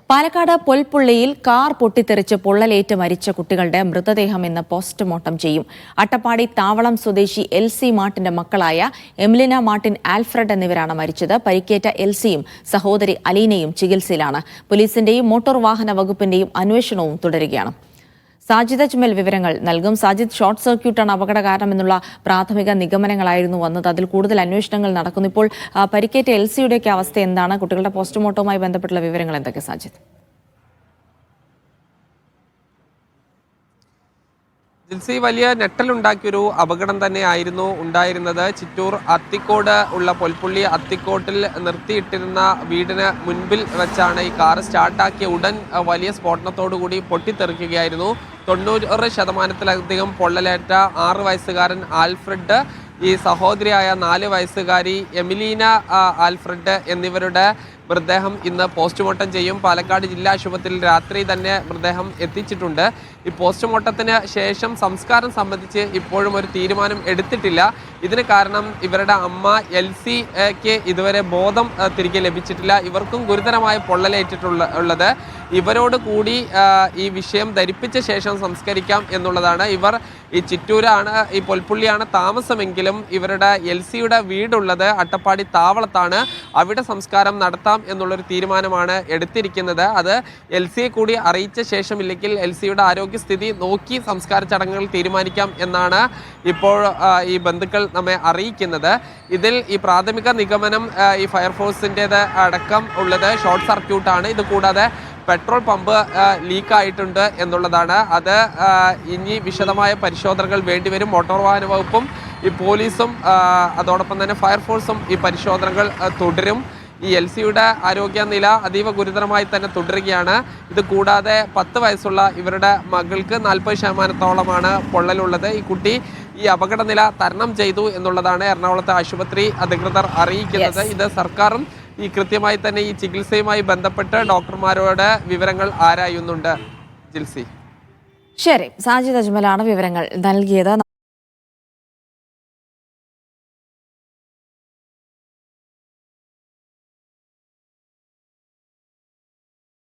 Palakkad പൊൽപ്പുള്ളിയിൽ car പൊട്ടിത്തെറിച്ച് പൊള്ളലേറ്റ് മരിച്ച കുട്ടികളുടെ മൃതദേഹം ഇന്ന് പോസ്റ്റ്മോർട്ടം ചെയ്യും. അട്ടപ്പാടി താവളം സ്വദേശി എൽസി മാർട്ടിന്റെ മക്കളായ എമിലിന മാർട്ടിൻ, ആൽഫ്രഡ് എന്നിവരാണ് മരിച്ചത്. പരിക്കേറ്റ എൽസിയും സഹോദരി അലീനയും ചികിത്സയിലാണ്. പോലീസിന്റെയും മോട്ടോർ വാഹന വകുപ്പിന്റെയും അന്വേഷണവും തുടരുകയാണ്. സാജിദ് അജ്മൽ വിവരങ്ങൾ നൽകും. സാജിദ്, ഷോർട്ട് സർക്യൂട്ടാണ് അപകട കാരണമെന്നുള്ള പ്രാഥമിക നിഗമനങ്ങളായിരുന്നു വന്നത്. അതിൽ കൂടുതൽ അന്വേഷണങ്ങൾ നടക്കുന്നു. ഇപ്പോൾ പരിക്കേറ്റ എൽസിയുടെയൊക്കെ അവസ്ഥ എന്താണ്? കുട്ടികളുടെ പോസ്റ്റ്മോർട്ടവുമായി ബന്ധപ്പെട്ടുള്ള വിവരങ്ങൾ എന്തൊക്കെ സാജിദ്? ജിൽസി, വലിയ ഞെട്ടലുണ്ടാക്കിയൊരു അപകടം തന്നെയായിരുന്നു ഉണ്ടായിരുന്നത്. ചിറ്റൂർ അത്തിക്കോട് ഉള്ള പൊൽപ്പുള്ളി അത്തിക്കോട്ടിൽ നിർത്തിയിട്ടിരുന്ന വീടിന് മുൻപിൽ വെച്ചാണ് ഈ കാർ സ്റ്റാർട്ടാക്കിയ ഉടൻ വലിയ സ്ഫോടനത്തോടുകൂടി പൊട്ടിത്തെറിക്കുകയായിരുന്നു. 90% പൊള്ളലേറ്റ 6 വയസ്സുകാരൻ ആൽഫ്രഡ്, ഈ സഹോദരിയായ 4 വയസ്സുകാരി എമിലീന ആൽഫ്രഡ് എന്നിവരുടെ മൃതദേഹം ഇന്ന് പോസ്റ്റ്മോർട്ടം ചെയ്യും. പാലക്കാട് ജില്ലാ ആശുപത്രിയിൽ രാത്രി തന്നെ മൃതദേഹം എത്തിച്ചിട്ടുണ്ട്. ഈ പോസ്റ്റ്മോർട്ടത്തിന് ശേഷം സംസ്കാരം സംബന്ധിച്ച് ഇപ്പോഴും ഒരു തീരുമാനം എടുത്തിട്ടില്ല. ഇതിന് കാരണം ഇവരുടെ അമ്മ എൽസിക്ക് ഇതുവരെ ബോധം തിരികെ ലഭിച്ചിട്ടില്ല. ഇവർക്കും ഗുരുതരമായ പൊള്ളലേറ്റിട്ടുള്ളത്. ഇവരോട് കൂടി ഈ വിഷയം ധരിപ്പിച്ച ശേഷം സംസ്കരിക്കാം എന്നുള്ളതാണ്. ഇവർ ഈ ചിറ്റൂരാണ്, ഈ പൊൽപ്പുള്ളിയാണ് താമസമെങ്കിലും ഇവരുടെ എൽസിയുടെ വീടുള്ളത് അട്ടപ്പാടി താവളത്താണ്. അവിടെ സംസ്കാരം നടത്താം എന്നുള്ളൊരു തീരുമാനമാണ് എടുത്തിരിക്കുന്നത്. അത് എൽസിയെ കൂടി അറിയിച്ച ശേഷം, ഇല്ലെങ്കിൽ എൽസിയുടെ ആരോഗ്യസ്ഥിതി നോക്കി സംസ്കാര ചടങ്ങുകൾ തീരുമാനിക്കാം എന്നാണ് ഇപ്പോൾ ഈ ബന്ധുക്കൾ നമ്മെ അറിയിക്കുന്നത്. ഇതിൽ ഈ പ്രാഥമിക നിഗമനം ഈ ഫയർഫോഴ്സിൻ്റേത് അടക്കം ഉള്ളത് ഷോർട്ട് സർക്യൂട്ടാണ്. ഇത് കൂടാതെ പെട്രോൾ പമ്പ് ലീക്കായിട്ടുണ്ട് എന്നുള്ളതാണ്. അത് ഇനി വിശദമായ പരിശോധനകൾ വേണ്ടിവരും. മോട്ടോർ വാഹന വകുപ്പും ഈ പോലീസും അതോടൊപ്പം തന്നെ ഫയർഫോഴ്സും ഈ പരിശോധനകൾ തുടരും. ഈ എൽസിയുടെ ആരോഗ്യനില അതീവ ഗുരുതരമായി തന്നെ തുടരുകയാണ്. ഇത് കൂടാതെ 10 വയസ്സുള്ള ഇവരുടെ മകൾക്ക് 40% പൊള്ളലുള്ളത്. ഈ കുട്ടി ഈ അപകടനില തരണം ചെയ്തു എന്നുള്ളതാണ് എറണാകുളത്തെ ആശുപത്രി അധികൃതർ അറിയിക്കുന്നത്. ഇത് സർക്കാരും ഈ കൃത്യമായി തന്നെ ഈ ചികിത്സയുമായി ബന്ധപ്പെട്ട് ഡോക്ടർമാരോട് വിവരങ്ങൾ ആരായുന്നുണ്ട്. ജിൽസി, ശരി, സാജിദ് അജ്മലാണ് വിവരങ്ങൾ നൽകിയത്.